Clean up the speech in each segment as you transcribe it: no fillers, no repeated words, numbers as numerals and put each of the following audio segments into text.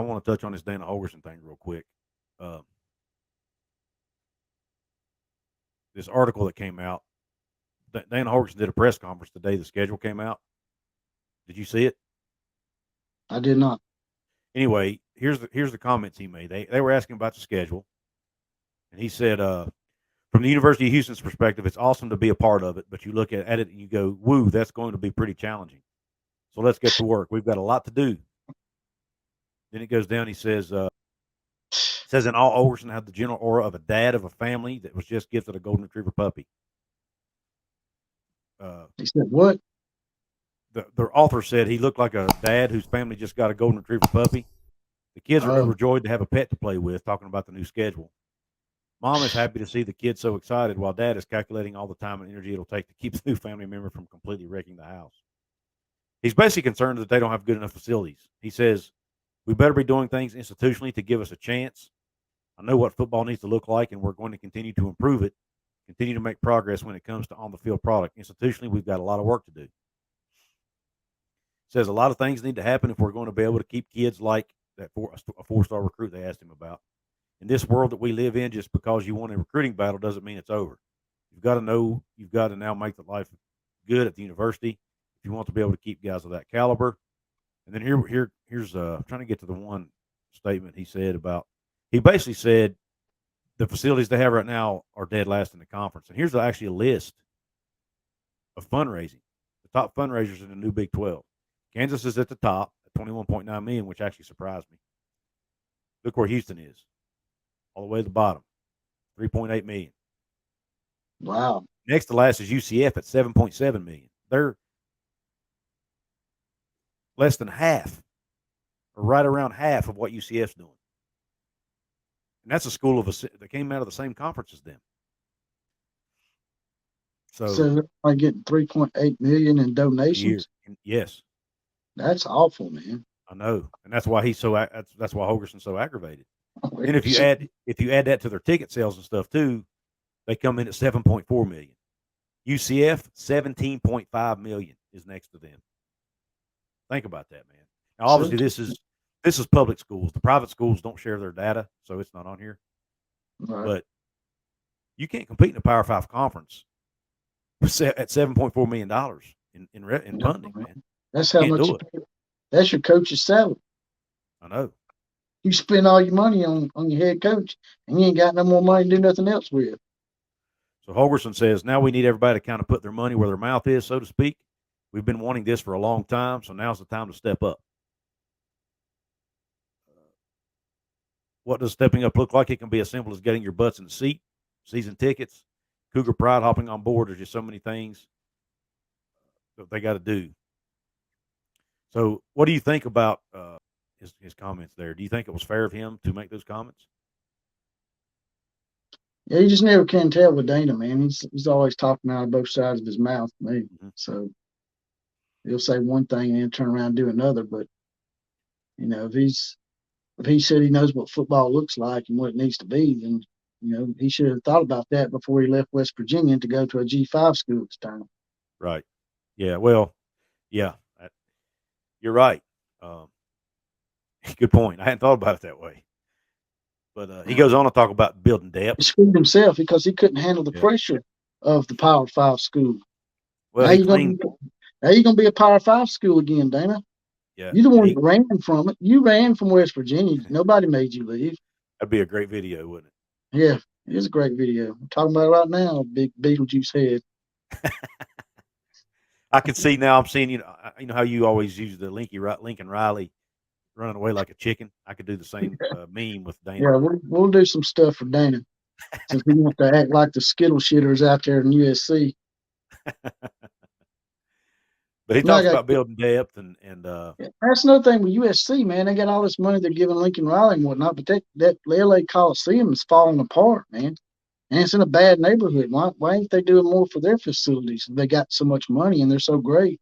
I want to touch on this Dana Holgorsen thing real quick. Uh, this article that came out, Dana Holgorsen did a press conference the day the schedule came out. Did you see it? I did not. Anyway, here's the comments he made. They were asking about the schedule, and he said, from the University of Houston's perspective, it's awesome to be a part of it, but you look at it and you go, woo, that's going to be pretty challenging. So let's get to work. We've got a lot to do. Then it goes down. He says, in all, Holgorsen had the general aura of a dad of a family that was just gifted a golden retriever puppy. He said, what? The author said he looked like a dad whose family just got a golden retriever puppy. The kids are overjoyed to have a pet to play with, talking about the new schedule. Mom is happy to see the kids so excited, while dad is calculating all the time and energy it'll take to keep the new family member from completely wrecking the house. He's basically concerned that they don't have good enough facilities. He says, we better be doing things institutionally to give us a chance. I know what football needs to look like, and we're going to continue to improve it, continue to make progress when it comes to on-the-field product. Institutionally, we've got a lot of work to do. Says a lot of things need to happen if we're going to be able to keep kids like that a four-star recruit they asked him about. In this world that we live in, just because you won a recruiting battle doesn't mean it's over. You've got to now make the life good at the university if you want to be able to keep guys of that caliber. And then here's trying to get to the one statement he said about. He basically said the facilities they have right now are dead last in the conference. And here's actually a list of fundraising, the top fundraisers in the new Big 12. Kansas is at the top at $21.9 million, which actually surprised me. Look where Houston is, all the way to the bottom, $3.8 million. Wow. Next to last is UCF at $7.7 million. They're less than half, or right around half of what UCF's doing. And that's a school that came out of the same conference as them. So I get 3.8 million in donations. Yes. That's awful, man. I know, and that's why that's why Holgorsen's so aggravated. And if you add that to their ticket sales and stuff too, they come in at 7.4 million. UCF 17.5 million is next to them. Think about that, man. Now, obviously, this is public schools. The private schools don't share their data, so it's not on here. Right. But you can't compete in a Power 5 conference at $7.4 million in funding, man. That's how much. That's your coach's salary. I know. You spend all your money on your head coach, and you ain't got no more money to do nothing else with. So Holgorsen says, now we need everybody to kind of put their money where their mouth is, so to speak. We've been wanting this for a long time, so now's the time to step up. What does stepping up look like? It can be as simple as getting your butts in the seat, season tickets, Cougar Pride, hopping on board. There's just so many things that they got to do. So what do you think about his comments there? Do you think it was fair of him to make those comments? Yeah, you just never can tell with Dana, man. He's always talking out of both sides of his mouth, maybe. Mm-hmm. So he'll say one thing and then turn around and do another. But if he said he knows what football looks like and what it needs to be, then he should have thought about that before he left West Virginia to go to a G5 school at the time. Right. Yeah. Well. Yeah. You're right. Good point. I hadn't thought about it that way. But he goes on to talk about building depth. He screwed himself because he couldn't handle the pressure of the Power 5 school. Well, now you're going to be a Power 5 school again, Dana. Yeah. You're the one who ran from it. You ran from West Virginia. Nobody made you leave. That'd be a great video, wouldn't it? Yeah, it is a great video. I'm talking about it right now, big Beetlejuice head. I can see now. I'm seeing, how you always use the Lincoln Riley running away like a chicken. I could do the same meme with Dana. Yeah, we'll do some stuff for Dana since we want to act like the Skittle shitters out there in USC. But he talks about building depth and that's another thing with USC, man. They got all this money they're giving Lincoln Riley and whatnot, but that LA Coliseum is falling apart, man. And it's in a bad neighborhood. Why ain't they doing more for their facilities? They got so much money and they're so great.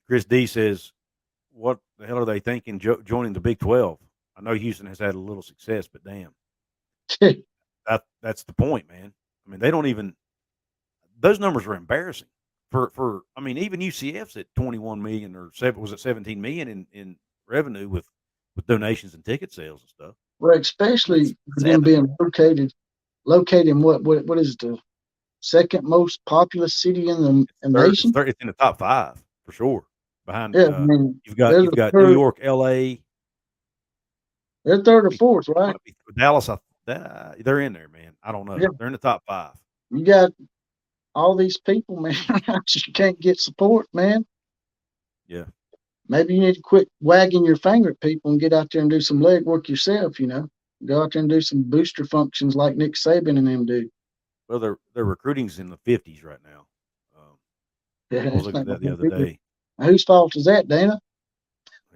Chris D says, what the hell are they thinking joining the Big 12? I know Houston has had a little success, but damn. That's the point, man. I mean, they don't even – those numbers are embarrassing I mean, even UCF's at 21 million or 17 million in revenue with donations and ticket sales and stuff. Well, especially them being located in what is the second most populous city in the nation? It's in the top 5 for sure. Behind, I mean, you've got New York, LA. They're third or fourth, right? Dallas, they're in there, man. I don't know. Yeah. They're in the top 5. You got all these people, man. You can't get support, man. Yeah. Maybe you need to quit wagging your finger at people and get out there and do some leg work yourself, Go out there and do some booster functions like Nick Saban and them do. Well, their recruiting's in the 50s right now. Yeah, I was looking at that the other day. Whose fault is that, Dana?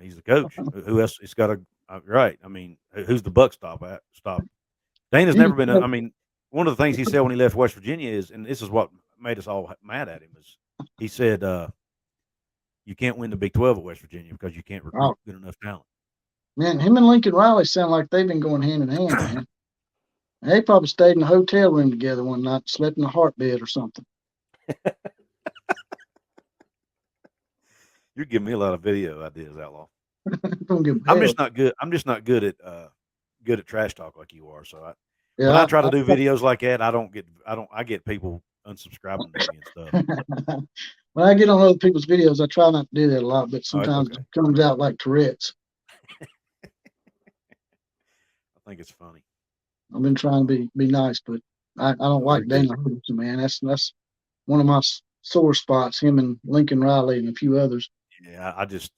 He's the coach. Who else? It's got right. I mean, who's the buck stop at? Stop. Dana's never been. I mean, one of the things he said when he left West Virginia is, and this is what made us all mad at him, is he said, "You can't win the Big 12 at West Virginia because you can't recruit good enough talent." Man, him and Lincoln Riley sound like they've been going hand in hand, man. They probably stayed in a hotel room together one night, slept in a heart bed or something. You're giving me a lot of video ideas, Outlaw. I'm just not good. I'm just not good at trash talk like you are. So when I try to do videos like that, I get people unsubscribing to me and stuff. When I get on other people's videos, I try not to do that a lot, but sometimes it comes out like Tourette's. I think it's funny. I've been trying to be nice, but I don't like Dana Holgorsen, man. That's one of my sore spots. Him and Lincoln Riley and a few others. Yeah, I didn't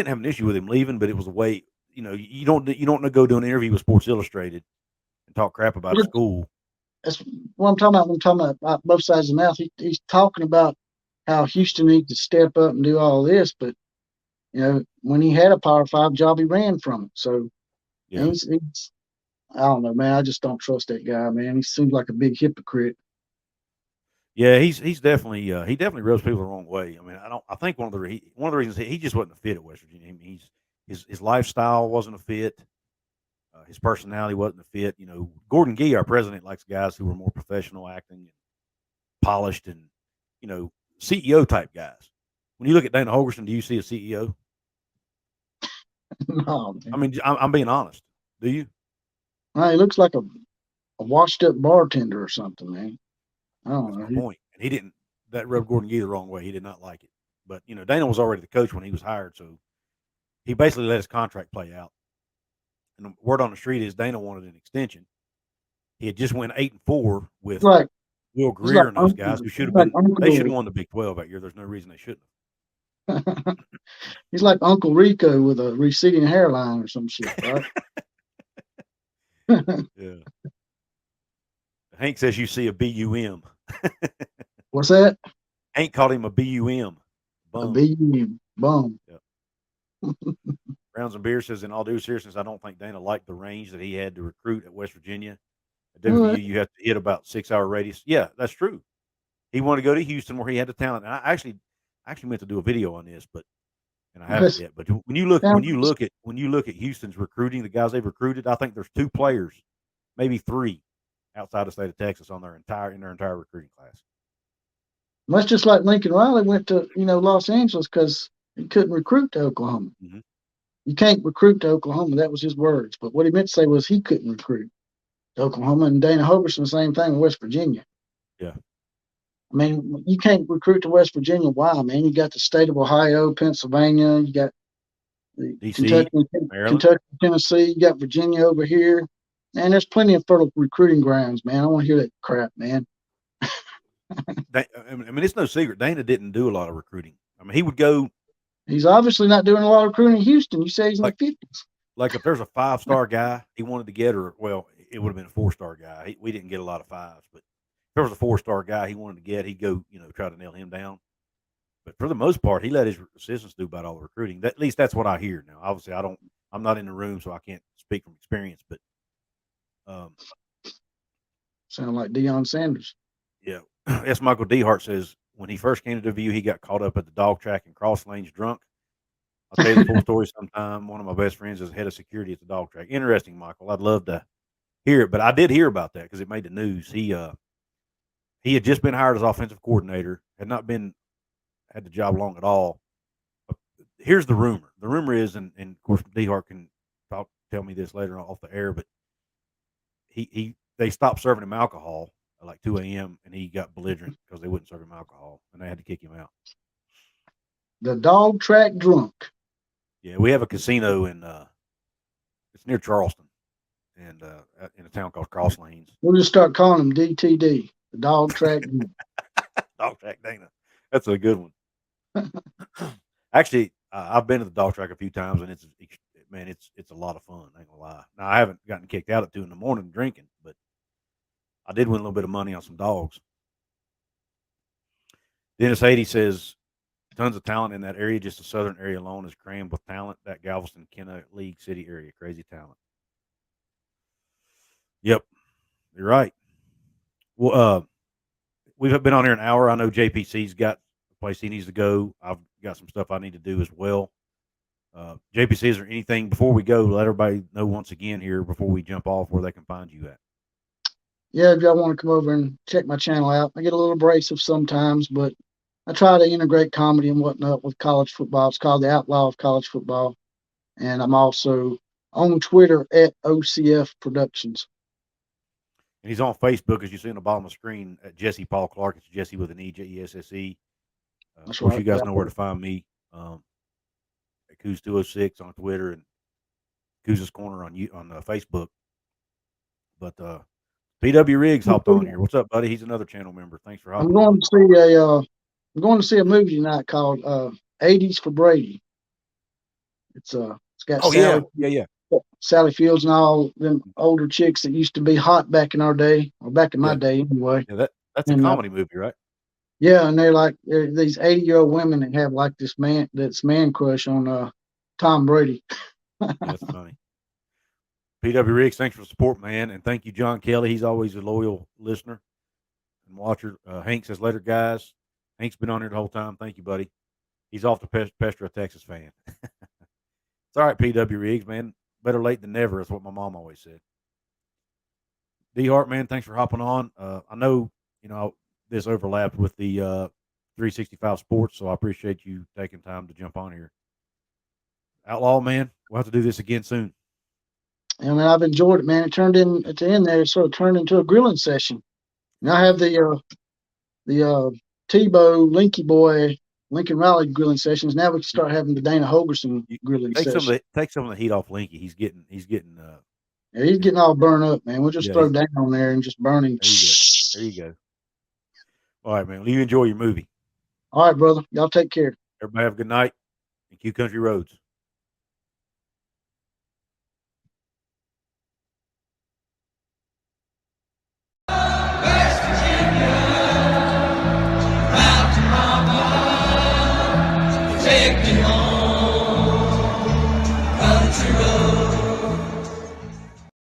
have an issue with him leaving, but it was the way, you don't go do an interview with Sports Illustrated and talk crap about a school. That's what I'm talking about. I'm talking about both sides of the mouth. He's talking about how Houston needs to step up and do all this, but when he had a Power 5 job, he ran from it. So he's I don't know, man. I just don't trust that guy, man. He seems like a big hypocrite. Yeah, he's definitely he definitely rubs people the wrong way. I mean, I think one of the reasons he just wasn't a fit at West Virginia. I mean, his lifestyle wasn't a fit. His personality wasn't a fit. Gordon Gee, our president, likes guys who are more professional, acting, and polished, and CEO type guys. When you look at Dana Holgorsen, do you see a CEO? No, man. I mean, I'm being honest. Do you? Well, he looks like a washed up bartender or something, man. I don't know. That's my point. And he didn't. That rubbed Gordon Gee the wrong way. He did not like it. But Dana was already the coach when he was hired, so he basically let his contract play out. And the word on the street is Dana wanted an extension. He had just went 8-4 with Will Greer and those guys who should have been. They should have won the Big 12 that year. There's no reason they shouldn't have. He's like Uncle Rico with a receding hairline or some shit, right? Yeah. Hank says you see a BUM. What's that? Hank called him a BUM. Bum. A BUM. Bum. Yep. Browns and Beer says, in all due seriousness, I don't think Dana liked the range that he had to recruit at West Virginia. At WVU, you have to hit about 6-hour radius. Yeah, that's true. He wanted to go to Houston where he had the talent. And I actually meant to do a video on this, and I haven't yet. But when you look at Houston's recruiting, the guys they've recruited, I think there's 2 players, maybe 3, outside the state of Texas in their entire recruiting class. That's just like Lincoln Riley went to Los Angeles because he couldn't recruit to Oklahoma. Mm-hmm. You can't recruit to Oklahoma. That was his words. But what he meant to say was he couldn't recruit to Oklahoma. And Dana Holgorsen, the same thing in West Virginia. Yeah. I mean, you can't recruit to West Virginia. Why, man? You got the state of Ohio, Pennsylvania. You got DC, Kentucky, Tennessee. You got Virginia over here. Man, there's plenty of fertile recruiting grounds, man. I don't want to hear that crap, man. I mean, it's no secret. Dana didn't do a lot of recruiting. I mean, he would go. He's obviously not doing a lot of recruiting in Houston. You say he's in the 50s. Like if there's a 5-star guy he wanted to get, or it would have been a 4-star guy. We didn't get a lot of 5s, but if there was a 4-star guy he wanted to get, he'd go, try to nail him down. But for the most part, he let his assistants do about all the recruiting. At least that's what I hear. Now, obviously, I'm not in the room, so I can't speak from experience. But sound like Deion Sanders. Yeah. S. Michael Dehart says when he first came to WVU, he got caught up at the dog track and cross lanes drunk. I'll tell you the full story sometime. One of my best friends is head of security at the dog track. Interesting, Michael. I'd love to hear it, but I did hear about that because it made the news. He had just been hired as offensive coordinator. had not had the job long at all. Here's the rumor. The rumor is, and of course, D-Hart can tell me this later off the air, but they stopped serving him alcohol at like 2 a.m. and he got belligerent because they wouldn't serve him alcohol and they had to kick him out. The dog track drunk. Yeah, we have a casino in it's near Charleston, and in a town called Cross Lanes. We'll just start calling him DTD, the dog track drunk. Dog track Dana. That's a good one. Actually, I've been to the dog track a few times, and it's a lot of fun. I ain't gonna lie. Now I haven't gotten kicked out at 2 a.m. drinking, but I did win a little bit of money on some dogs. Dennis Haiti says tons of talent in that area. Just the southern area alone is crammed with talent. That Galveston, Kenna, League City area, crazy talent. Yep, you're right. Well, we've been on here an hour. I know JPC's got a place he needs to go. I've got some stuff I need to do as well. JPC, is there anything before we go? Let everybody know once again here before we jump off where they can find you at. Yeah, if y'all want to come over and check my channel out, I get a little abrasive sometimes, but I try to integrate comedy and whatnot with college football. It's called the Outlaw of College Football. And I'm also on Twitter at OCF Productions. And he's on Facebook, as you see on the bottom of the screen, at Jesse Paul Clark. It's Jesse with an E, Jesse. Of course, you guys know where to find me. At Couz 206 on Twitter and Couz's Corner on Facebook. But PW Riggs hopped on here. What's up, buddy? He's another channel member. Thanks for hopping on. I'm going to see a movie tonight called 80s for Brady. It's got Sally Fields and all them older chicks that used to be hot back in our day, or back in my day anyway. Yeah, that's a comedy movie, right? Yeah, and they're these 80-year-old women that have like this man crush on Tom Brady. That's funny. PW Riggs, thanks for the support, man, and thank you, John Kelly. He's always a loyal listener and watcher. Hank says, later, guys. Hank's been on here the whole time. Thank you, buddy. He's off to Pestra, Texas fan. It's all right, PW Riggs, man. Better late than never is what my mom always said. D-Hart, man, thanks for hopping on. I know, this overlapped with the 365 Sports, so I appreciate you taking time to jump on here. Outlaw, man, we'll have to do this again soon. I mean, I've enjoyed it, man. It turned in at the end there. It sort of turned into a grilling session. Now I have the Tebow, Linky Boy, Lincoln Riley grilling sessions. Now we can start having the Dana Holgorsen grilling session. Take some of the heat off Linky. He's getting yeah, he's getting all burned up, man. We'll just throw Dana on there and just burn him. There you go. All right, man. Well, you enjoy your movie. All right, brother. Y'all take care. Everybody have a good night. And Q Country Roads. West Virginia, Mountain Mama, take me home.